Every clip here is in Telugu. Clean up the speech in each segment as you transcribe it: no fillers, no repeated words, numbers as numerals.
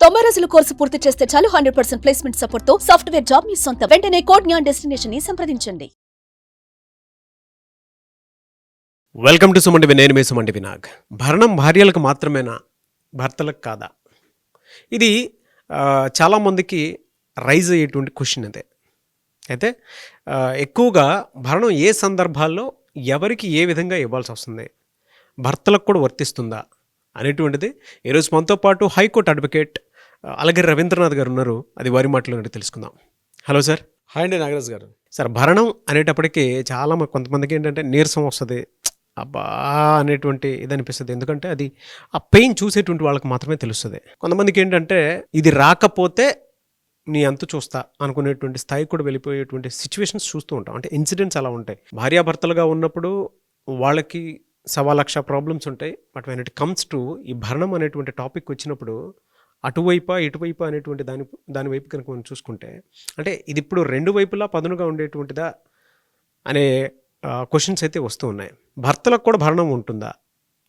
90 రోజుల కోర్సు పూర్తి చేస్తే చాలు 100% ప్లేస్మెంట్ సపోర్ట్ తో సాఫ్ట్వేర్ జాబ్ మీ సొంతం. వెంటనే కోడ్ జ్ఞాన్ డెస్టినేషన్ ని సంప్రదించండి. Welcome to Suman TV. నేను మీ సుమన్ టీవీ నాగ్. భరణం భార్యలకు మాత్రమేనా, భర్తలకు కాదా? ఇది చాలామందికి రైజ్ అయ్యేటువంటి క్వశ్చన్ అదే. అయితే ఎక్కువగా భరణం ఏ సందర్భాల్లో ఎవరికి ఏ విధంగా ఇవ్వాల్సి వస్తుంది, భర్తలకు కూడా వర్తిస్తుందా అనేటువంటిది ఈరోజు మనతో పాటు హైకోర్టు అడ్వకేట్ అలగిరి రవీంద్రనాథ్ గారు ఉన్నారు. అది వారి మాటలో తెలుసుకుందాం. Hello sir. హాయ్ అండి నాగరాజ్ గారు. సార్, భరణం అనేటప్పటికీ చాలా కొంతమందికి ఏంటంటే నీరసం వస్తుంది, అబ్బా అనేటువంటి ఇది అనిపిస్తుంది. ఎందుకంటే అది ఆ పెయిన్ చూసేటువంటి వాళ్ళకి మాత్రమే తెలుస్తుంది. కొంతమందికి ఏంటంటే ఇది రాకపోతే నీ అంతు చూస్తా అనుకునేటువంటి స్థాయికి కూడా వెళ్ళిపోయేటువంటి సిచ్యువేషన్స్ చూస్తూ ఉంటాం. అంటే ఇన్సిడెంట్స్ అలా ఉంటాయి. భార్యాభర్తలుగా ఉన్నప్పుడు వాళ్ళకి 1,00,000 ప్రాబ్లమ్స్ ఉంటాయి. But when it comes to ఈ భరణం అనేటువంటి టాపిక్ వచ్చినప్పుడు అటువైపా ఇటువైపా అనేటువంటి దాని వైపు కనుక మనం చూసుకుంటే, అంటే ఇది ఇప్పుడు రెండు వైపులా పదునుగా ఉండేటువంటిదా అనే క్వశ్చన్స్ అయితే వస్తూ ఉన్నాయి. భర్తలకు కూడా భరణం ఉంటుందా?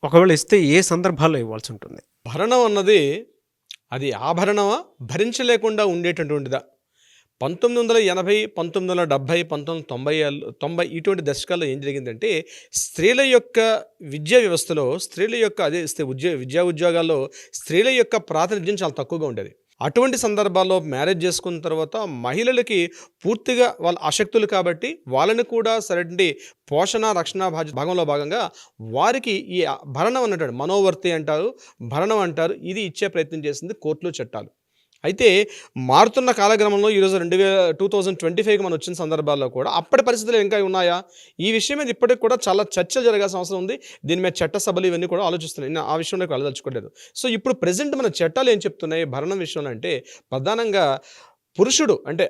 ఒకవేళ ఇస్తే ఏ సందర్భాల్లో ఇవ్వాల్సి ఉంటుంది? భరణం అన్నది అది ఆభరణమా, భరించలేకుండా ఉండేటటువంటిదా? 1980, 1970, 1990 ఇటువంటి దశకాల్లో ఏం జరిగిందంటే, స్త్రీల యొక్క విద్యా వ్యవస్థలో స్త్రీల యొక్క విద్యా ఉద్యోగాల్లో స్త్రీల యొక్క ప్రాతినిధ్యం చాలా తక్కువగా ఉండేది. అటువంటి సందర్భాల్లో మ్యారేజ్ చేసుకున్న తర్వాత మహిళలకి పూర్తిగా వాళ్ళ అశక్తులు కాబట్టి వాళ్ళని కూడా సరైన పోషణ రక్షణ భాగంలో భాగంగా వారికి ఈ భరణం అన్నట్టు మనోవర్తి అంటారు, భరణం అంటారు, ఇది ఇచ్చే ప్రయత్నం చేసింది కోర్టులు చట్టాలు. అయితే మారుతున్న కాలక్రమంలో ఈరోజు 2025కి మనం వచ్చిన సందర్భాల్లో కూడా అప్పటి పరిస్థితులు ఇంకా ఉన్నాయా? ఈ విషయం మీద ఇప్పటికి కూడా చాలా చర్చలు జరగాల్సిన అవసరం ఉంది. దీని మీద చట్టసభలు ఇవన్నీ కూడా ఆలోచిస్తున్నాయి. నేను ఆ విషయంలోకి వెళ్ళదలుచుకోలేదు. సో ఇప్పుడు ప్రజెంట్ మన చట్టాలు ఏం చెప్తున్నాయి భరణం విషయంలో అంటే, ప్రధానంగా పురుషుడు అంటే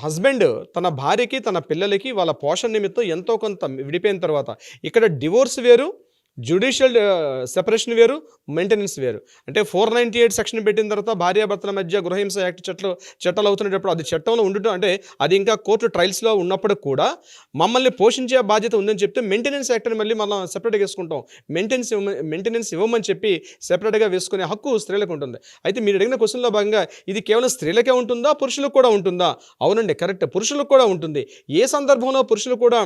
హస్బెండ్ తన భార్యకి తన పిల్లలకి వాళ్ళ పోషణ నిమిత్తం ఎంతో కొంత విడిపోయిన తర్వాత, ఇక్కడ డివోర్స్ వేరు, జ్యుడిషియల్ సెపరేషన్ వేరు, మెయింటెనెన్స్ వేరు. అంటే 498 సెక్షన్ పెట్టిన తర్వాత భార్యాభర్తల మధ్య గృహహింస యాక్ట్ చట్టాలు అవుతున్నప్పుడు అది చట్టంలో ఉండటం, అంటే అది ఇంకా కోర్టు ట్రయల్స్లో ఉన్నప్పుడు కూడా మమ్మల్ని పోషించే బాధ్యత ఉందని చెప్తే మెయింటెనెన్స్ యాక్ట్ని మళ్ళీ మనం సెపరేట్గా వేసుకుంటాం. మెయింటెనెన్స్ ఇవ్వమని చెప్పి సెపరేట్గా వేసుకునే హక్కు స్త్రీలకు ఉంటుంది. అయితే మీరు అడిగిన క్వశ్చన్లో భాగంగా ఇది కేవలం స్త్రీలకే ఉంటుందా, పురుషులకు కూడా ఉంటుందా? అవునండి, కరెక్ట్, పురుషులకు కూడా ఉంటుంది. ఏ సందర్భంలో పురుషులు కూడా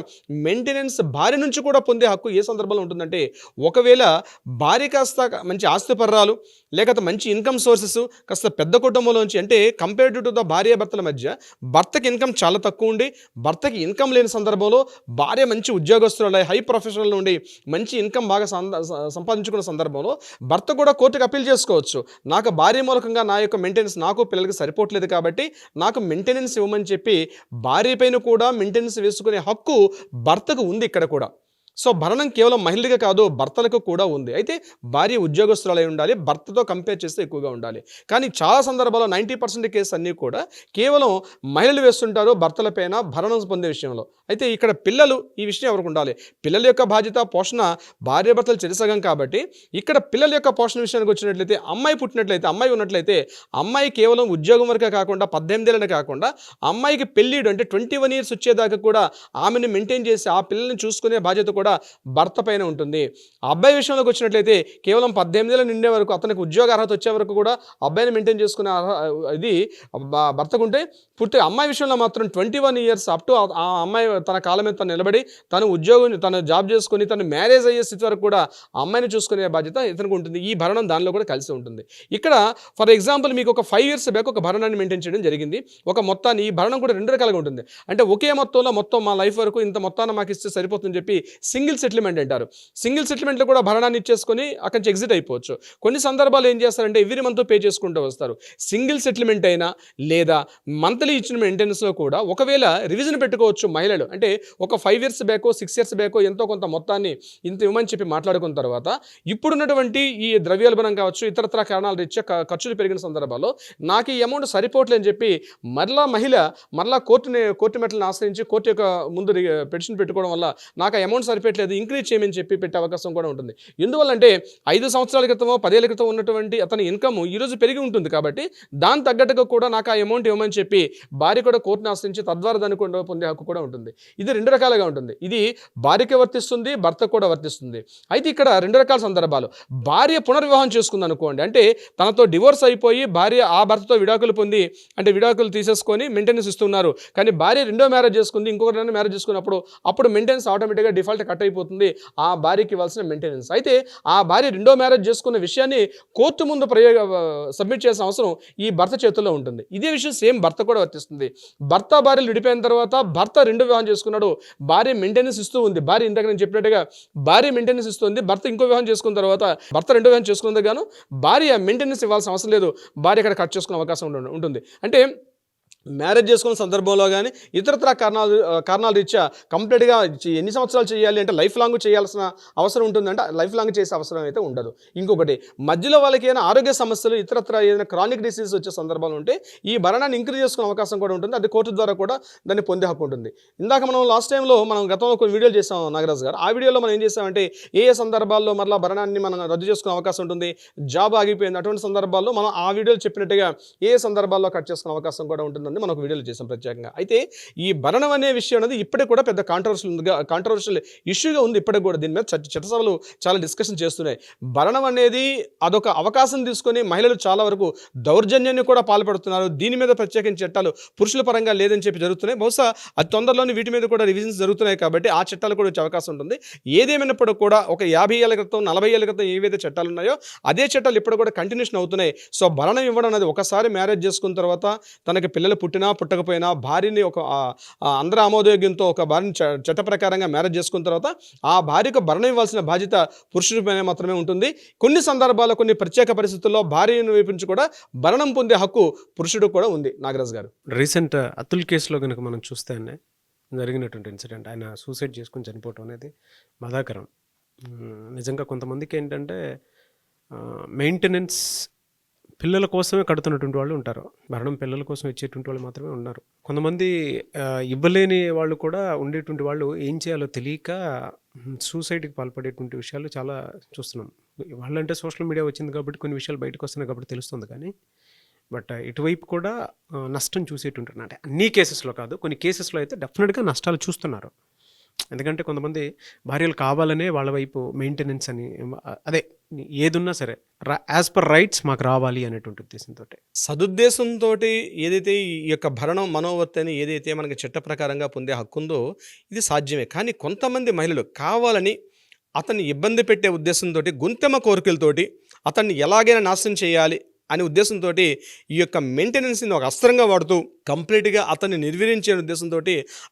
మెయింటెనెన్స్ భార్య నుంచి కూడా పొందే హక్కు ఏ సందర్భంలో ఉంటుందంటే, ఒకవేళ భార్య కాస్త మంచి ఆస్తిపర్రాలు, లేకపోతే మంచి ఇన్కమ్ సోర్సెస్, కాస్త పెద్ద కుటుంబంలోంచి, అంటే కంపేర్డ్ టు ద భార్యాభర్తల మధ్య భర్తకి ఇన్కమ్ చాలా తక్కువ ఉండి భర్తకి ఇన్కమ్ లేని సందర్భంలో భార్య మంచి ఉద్యోగస్తులు హై ప్రొఫెషనల్ నుండి మంచి ఇన్కమ్ బాగా సంపాదించుకున్న సందర్భంలో భర్త కూడా కోర్టుకు అప్పీల్ చేసుకోవచ్చు. నాకు భార్య మూలకంగా నా యొక్క మెయింటెనెన్స్ నాకు పిల్లలకి సరిపోవట్లేదు కాబట్టి నాకు మెయింటెనెన్స్ ఇవ్వమని చెప్పి భార్య పైన కూడా మెయింటెనెన్స్ వేసుకునే హక్కు భర్తకు ఉంది ఇక్కడ కూడా. సో భరణం కేవలం మహిళగా కాదు, భర్తలకు కూడా ఉంది. అయితే భార్య ఉద్యోగస్తులై ఉండాలి, భర్తతో కంపేర్ చేస్తే ఎక్కువగా ఉండాలి. కానీ చాలా సందర్భాల్లో 90% కేసు అన్నీ కూడా కేవలం మహిళలు వేస్తుంటారు భర్తల పైన భరణం పొందే విషయంలో. అయితే ఇక్కడ పిల్లలు, ఈ విషయం ఎవరికి ఉండాలి? పిల్లల యొక్క బాధ్యత పోషణ భార్యాభర్తలు చెరిసగం కాబట్టి ఇక్కడ పిల్లల యొక్క పోషణ విషయానికి వచ్చినట్లయితే, అమ్మాయి ఉన్నట్లయితే అమ్మాయి కేవలం ఉద్యోగం వరకే కాకుండా 18 ఏళ్ళనే కాకుండా అమ్మాయికి పెళ్ళిడు అంటే 21 years వచ్చేదాకా కూడా ఆమెను మెయింటైన్ చేసి ఆ పిల్లల్ని చూసుకునే బాధ్యత కూడా భర్త పైన ఉంటుంది. అబ్బాయి విషయంలోకి వచ్చినట్లయితే కేవలం 18 ఏళ్ళు నిండే వరకు, అతనికి ఉద్యోగ అర్హత వచ్చే వరకు కూడా అబ్బాయిని మెయింటైన్ చేసుకునే ఇది భర్తకు ఉంటే, పూర్తిగా అమ్మాయి విషయంలో మాత్రం 21 years అప్ టు ఆ అమ్మాయి తన కాలం మీద తను నిలబడి తను జాబ్ చేసుకుని తను మ్యారేజ్ అయ్యే స్థితి వరకు కూడా అమ్మాయిని చూసుకునే బాధ్యత ఇతనికి ఉంటుంది. ఈ భరణం దానిలో కూడా కలిసి ఉంటుంది. ఇక్కడ ఫర్ ఎగ్జాంపుల్ మీకు ఒక 5 years బ్యాక్ ఒక భరణాన్ని మెయింటైన్ చేయడం జరిగింది. ఒక మొత్తాన్ని, ఈ భరణం కూడా 2 రకాలుగా ఉంటుంది. అంటే ఒకే మొత్తంలో మొత్తం మా లైఫ్ వరకు ఇంత మొత్తాన్ని మాకు ఇస్తే సరిపోతుందని చెప్పి సింగిల్ సెటిల్మెంట్ అంటారు. సింగిల్ సెటిల్మెంట్లో కూడా భరణాన్ని ఇచ్చేసుకొని అక్కడి నుంచి ఎగ్జిట్ అయిపోవచ్చు. కొన్ని సందర్భాలు ఏం చేస్తారంటే ఎవ్రీ మంత్ పే చేసుకుంటూ వస్తారు. సింగిల్ సెటిల్మెంట్ అయినా లేదా మంత్లీ ఇచ్చిన మెయింటెనెన్స్లో కూడా ఒకవేళ రివిజన్ పెట్టుకోవచ్చు మహిళలు. అంటే ఒక 5 years బ్యాకో 6 years బ్యాకో ఎంతో కొంత మొత్తాన్ని ఇంత ఇవ్వమని చెప్పి మాట్లాడుకున్న తర్వాత ఇప్పుడున్నటువంటి ఈ ద్రవ్యోల్బణం కావచ్చు, ఇతరత్ర కారణాల రీత్యా ఖర్చులు పెరిగిన సందర్భాల్లో నాకు ఈ అమౌంట్ సరిపోవట్లేదని చెప్పి మరలా కోర్టు మెట్లను ఆశ్రయించి కోర్టు యొక్క ముందు పిటిషన్ పెట్టుకోవడం వల్ల నాకు ఆ అమౌంట్ సరిపోయి పెట్టలేదు, ఇంక్రీజ్ చేయమని చెప్పి పెట్టే అవకాశం కూడా ఉంటుంది. ఎందువల్లంటే 5 సంవత్సరాల క్రితమో 10 ఏళ్ల క్రితం ఉన్నటువంటి అతని ఇన్కమ్ ఈరోజు పెరిగి ఉంటుంది కాబట్టి దాని తగ్గట్టుగా కూడా నాకు ఆ అమౌంట్ ఇవ్వమని చెప్పి భార్య కూడా కోర్టును ఆశ్రయించి తద్వారా దాన్ని కూడా పొందే హక్కు కూడా ఉంటుంది. ఇది 2 రకాలుగా ఉంటుంది. ఇది భార్యకి వర్తిస్తుంది, భర్తకు కూడా వర్తిస్తుంది. అయితే ఇక్కడ 2 రకాల సందర్భాలు. భార్య పునర్వివాహం చేసుకుంది అనుకోండి, అంటే తనతో డివోర్స్ అయిపోయి భార్య ఆ భర్తతో విడాకులు పొంది, అంటే విడాకులు తీసేసుకొని మెయింటెనెన్స్ ఇస్తున్నారు, కానీ భార్య రెండో మ్యారేజ్ చేసుకుంది, ఇంకొకరిని మ్యారేజ్ చేసుకున్నప్పుడు అప్పుడు మెయింటెనెన్స్ ఆటోమేటిక్గా డిఫాల్ట్ కట్ అయిపోతుంది ఆ భార్యకి ఇవ్వాల్సిన మెయింటెనెన్స్. అయితే ఆ భార్య రెండో మ్యారేజ్ చేసుకున్న విషయాన్ని కోర్టు ముందు సబ్మిట్ చేసిన అవసరం ఈ భర్త చేతుల్లో ఉంటుంది. ఇదే విషయం సేమ్ భర్త కూడా వర్తిస్తుంది. భర్త భార్యలు విడిపోయిన తర్వాత భర్త రెండో వివాహం చేసుకున్నాడు, భార్య మెయింటెనెన్స్ ఇస్తూ ఉంది. భార్య ఇందాక నేను చెప్పినట్టుగా భార్య మెయింటెనెన్స్ ఇస్తుంది. భర్త ఇంకో వివాహం చేసుకున్న తర్వాత భర్త రెండో వివాహం చేసుకున్నందుకు గాను భార్య మెయింటెనెన్స్ ఇవ్వాల్సిన అవసరం లేదు, భార్య అక్కడ కట్ చేసుకునే అవకాశం ఉంటుంది. అంటే మ్యారేజ్ చేసుకున్న సందర్భంలో కానీ ఇతరత్ర కారణాల రీత్యా కంప్లీట్గా ఎన్ని సంవత్సరాలు చేయాలి అంటే లైఫ్ లాంగ్ చేయాల్సిన అవసరం ఉంటుందంటే లైఫ్ లాంగ్ చేసే అవసరం అయితే ఉండదు. ఇంకొకటి, మధ్యలో వాళ్ళకి ఏదైనా ఆరోగ్య సమస్యలు ఇతరత్ర ఏదైనా క్రానిక్ డిసీజ్ వచ్చే సందర్భాలు ఉంటే ఈ భరణాన్ని ఇంక్రీజ్ చేసుకునే అవకాశం కూడా ఉంటుంది. అది కోర్టు ద్వారా కూడా దాన్ని పొందే హక్కు ఉంటుంది. ఇందాక మనం లాస్ట్ టైంలో మనం గతంలో కొన్ని వీడియోలు చేసాం నాగరాజు గారు. ఆ వీడియోలో మనం ఏం చేసామంటే ఏ సందర్భాల్లో మరలా భరణాన్ని మనం రద్దు చేసుకునే అవకాశం ఉంటుంది, జాబ్ ఆగిపోయింది, అటువంటి సందర్భాల్లో మనం ఆ వీడియోలు చెప్పినట్టుగా ఏ సందర్భాల్లో కట్ చేసుకునే అవకాశం కూడా ఉంటుందని మనం ఒక వీడియోలు చేసాం ప్రత్యేకంగా. అయితే ఈ భరణం అనే విషయం అనేది ఇప్పటికి కూడా పెద్ద కాంట్రవర్షియల్ ఇష్యూగా ఉంది. ఇప్పటికి కూడా దీని మీద చట్టసభలు చాలా డిస్కషన్ చేస్తున్నాయి. భరణం అనేది అదొక అవకాశం తీసుకొని మహిళలు చాలా వరకు దౌర్జన్యాన్ని కూడా పాల్పడుతున్నారు. దీని మీద ప్రత్యేకించి చట్టాలు పురుషుల పరంగా లేదని చెప్పి జరుగుతున్నాయి. బహుశా అది తొందరలోనే వీటి మీద కూడా రివిజన్స్ జరుగుతున్నాయి కాబట్టి ఆ చట్టాలు కూడా వచ్చే అవకాశం ఉంటుంది. ఏదేమైనప్పుడు కూడా ఒక 50 ఏళ్ల క్రితం 40 ఏళ్ల క్రితం ఏవైతే చట్టాలు ఉన్నాయో అదే చట్టాలు ఇప్పుడు కూడా కంటిన్యూషన్ అవుతున్నాయి. సో భరణం ఇవ్వడం అనేది ఒకసారి మ్యారేజ్ చేసుకున్న తర్వాత తనకి పిల్లలు పుట్టినా పుట్టకపోయినా భార్యని ఒక అందరి ఆమోదయోగ్యంతో ఒక భార్యని చట్ట ప్రకారంగా మ్యారేజ్ చేసుకున్న తర్వాత ఆ భార్యకు భరణం ఇవ్వాల్సిన బాధ్యత పురుషుడిపైన మాత్రమే ఉంటుంది. కొన్ని సందర్భాల్లో కొన్ని ప్రత్యేక పరిస్థితుల్లో భార్యను వైపు కూడా భరణం పొందే హక్కు పురుషుడికి కూడా ఉంది. నాగరాజు గారు, రీసెంట్ అతుల్ కేసులో కనుక మనం చూస్తే జరిగినటువంటి ఇన్సిడెంట్, ఆయన సూసైడ్ చేసుకుని చనిపోవటం అనేది బాధాకరం. నిజంగా కొంతమందికి ఏంటంటే మెయింటెనెన్స్ పిల్లల కోసమే కడుతున్నటువంటి వాళ్ళు ఉంటారు, భరణం పిల్లల కోసం ఇచ్చేటువంటి వాళ్ళు మాత్రమే ఉన్నారు. కొంతమంది ఇవ్వలేని వాళ్ళు కూడా ఉండేటువంటి వాళ్ళు ఏం చేయాలో తెలియక సూసైడ్కి పాల్పడేటువంటి విషయాలు చాలా చూస్తున్నాం. వాళ్ళంటే సోషల్ మీడియా వచ్చింది కాబట్టి కొన్ని విషయాలు బయటకు వస్తున్నాయి కాబట్టి తెలుస్తుంది. కానీ బట్ ఇటువైపు కూడా నష్టం చూసేటుంటారు. అంటే అన్ని కేసెస్లో కాదు, కొన్ని కేసెస్లో అయితే డెఫినెట్గా నష్టాలు చూస్తున్నారు. ఎందుకంటే కొంతమంది భార్యలు కావాలనే వాళ్ళ వైపు మెయింటెనెన్స్ అని, అదే ఏదున్నా సరే యాజ్ పర్ రైట్స్ మాకు రావాలి అనేటువంటి ఉద్దేశంతో, సదుద్దేశంతో ఏదైతే ఈ యొక్క భరణం మనోవర్తి అని ఏదైతే మనకి చట్ట ప్రకారంగా పొందే హక్కు ఉందో ఇది సాధ్యమే. కానీ కొంతమంది మహిళలు కావాలని అతన్ని ఇబ్బంది పెట్టే ఉద్దేశంతో, గుంతెమ్మ కోరికలతోటి అతన్ని ఎలాగైనా నాశనం చేయాలి అనే ఉద్దేశంతో ఈ యొక్క మెయింటెనెన్స్ని ఒక అస్త్రంగా వాడుతూ కంప్లీట్గా అతన్ని నిర్వీర్యించే ఉద్దేశంతో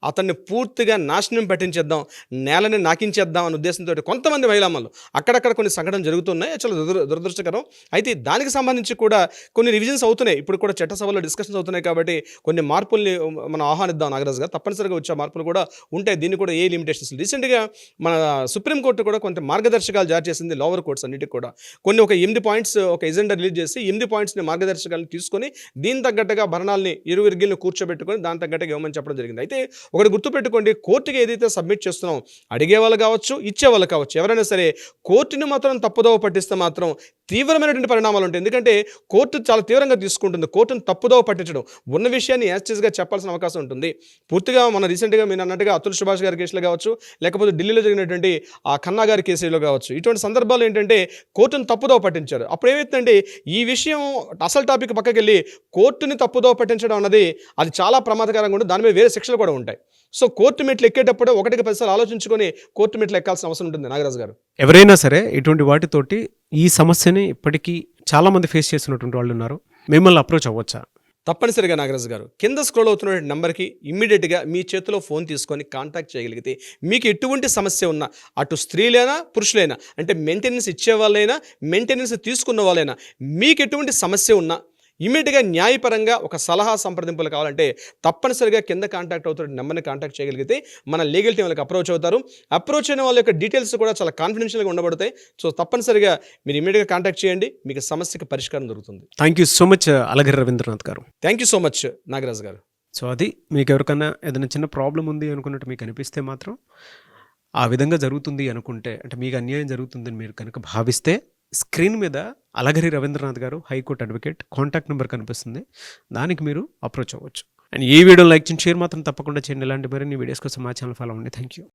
అతన్ని పూర్తిగా నాశనం పట్టించేద్దాం, నేలని నాకించేద్దాం అనే ఉద్దేశంతో కొంతమంది మహిళామలు అక్కడక్కడ కొన్ని సంఘటనలు జరుగుతున్నాయి. చాలా దురదృష్టకరం. అయితే దానికి సంబంధించి కూడా కొన్ని రివిజన్స్ అవుతున్నాయి. ఇప్పుడు కూడా చట్టసభలో డిస్కషన్స్ అవుతున్నాయి కాబట్టి కొన్ని మార్పుల్ని మనం ఆహ్వానిద్దాం నాగరాజు గారు. తప్పనిసరిగా వచ్చే మార్పులు కూడా ఉంటాయి. దీన్ని కూడా ఏ లిమిటేషన్స్. రీసెంట్గా మన సుప్రీంకోర్టు కూడా కొంత మార్గదర్శకాలు జారీ చేసింది లోవర్ కోర్ట్స్ అన్నిటికి కూడా. కొన్ని ఒక 8 పాయింట్స్ ఒక ఎజెండా రిలీజ్ చేసి 8 పాయింట్స్ని మార్గదర్శకాలను తీసుకొని దీని తగ్గట్టుగా భరణాలని ఇరువురిగిల్ని కూర్చోబెట్టుకొని దాని తగ్గట్టుగా ఇవ్వమని చెప్పడం జరిగింది. అయితే ఒకటి గుర్తుపెట్టుకోండి, కోర్టుకి ఏదైతే సబ్మిట్ చేస్తున్నాం అడిగే వాళ్ళు కావచ్చు, ఇచ్చే వాళ్ళు కావచ్చు, ఎవరైనా సరే కోర్టుని మాత్రం తప్పుదోవ పట్టిస్తే మాత్రం తీవ్రమైనటువంటి పరిణామాలు ఉంటాయి. ఎందుకంటే కోర్టు చాలా తీవ్రంగా తీసుకుంటుంది. కోర్టును తప్పుదోవ పట్టించడం, ఉన్న విషయాన్ని యాస్టీస్గా చెప్పాల్సిన అవకాశం ఉంటుంది. పూర్తిగా మన రీసెంట్గా మీరు అన్నట్టుగా అతుల్ సుభాష్ గారి కేసులో కావచ్చు, లేకపోతే ఢిల్లీలో జరిగినటువంటి ఆ ఖన్నా గారి కేసులో కావచ్చు, ఇటువంటి సందర్భాలు ఏంటంటే కోర్టును తప్పుదోవ పట్టించారు. అప్పుడు ఏమైతుందంటే ఈ విషయం అసలు టాపిక్ పక్కకి వెళ్ళి కోర్టుని తప్పుదోవ పట్టించడం అన్నది అది చాలా ప్రమాదకరంగా ఉంటుంది. దాని మీద వేరే శిక్షలు కూడా ఉంటాయి. సో కోర్టు మెట్లు ఎక్కేటప్పుడు 1-10 సార్లు ఆలోచించుకొని కోర్టు మెట్లు ఎక్కాల్సిన అవసరం ఉంటుంది. నాగరాజు గారు, ఎవరైనా సరే ఇటువంటి వాటితోటి ఈ సమస్యని ఇప్పటికీ చాలామంది ఫేస్ చేస్తున్నటువంటి వాళ్ళు ఉన్నారు. మిమ్మల్ని అప్రోచ్ అవ్వచ్చా? తప్పనిసరిగా నాగరాజు గారు, కింద స్క్రోల్ అవుతున్న నెంబర్కి ఇమ్మీడియట్గా మీ చేతిలో ఫోన్ తీసుకొని కాంటాక్ట్ చేయగలిగితే మీకు ఎటువంటి సమస్య ఉన్నా, అటు స్త్రీలైనా పురుషులైనా, అంటే మెయింటెనెన్స్ ఇచ్చే వాళ్ళైనా మెయింటెనెన్స్ తీసుకున్న వాళ్ళైనా, మీకు ఎటువంటి సమస్య ఉన్నా ఇమీడియట్గా న్యాయపరంగా ఒక సలహా సంప్రదింపులు కావాలంటే తప్పనిసరిగా కింద కాంటాక్ట్ అవుతున్న నెంబర్ని కాంటాక్ట్ చేయగలిగితే మన లీగల్ టీం వాళ్ళకి అప్రోచ్ అవుతారు. అప్రోచ్ అయిన వాళ్ళ యొక్క డీటెయిల్స్ కూడా చాలా కాన్ఫిడెన్షియల్గా ఉండబడతాయి. సో తప్పనిసరిగా మీరు ఇమీడియట్గా కాంటాక్ట్ చేయండి, మీకు సమస్యకి పరిష్కారం దొరుకుతుంది. Thank you so much Alagiri Ravindranath గారు. Thank you so much Nagaraju గారు. సో అది మీకు ఎవరికైనా ఏదైనా చిన్న ప్రాబ్లం ఉంది అనుకున్నట్టు మీకు అనిపిస్తే మాత్రం ఆ విధంగా జరుగుతుంది అనుకుంటే, అంటే మీకు అన్యాయం జరుగుతుందని మీరు కనుక భావిస్తే స్క్రీన్ మీద అలగరి రవీంద్రనాథ్ గారు, హైకోర్టు అడ్వకేట్, కాంటాక్ట్ నెంబర్ కనిపిస్తుంది. దానికి మీరు అప్రోచ్ అవ్వచ్చు. అండ్ ఈ వీడియో లైక్ చేయండి, షేర్ మాత్రం తప్పకుండా చేయండి. ఇలాంటి మరిన్ని వీడియోస్ కోసం మా ఛానల్ ఫాలో అవ్వండి. Thank you.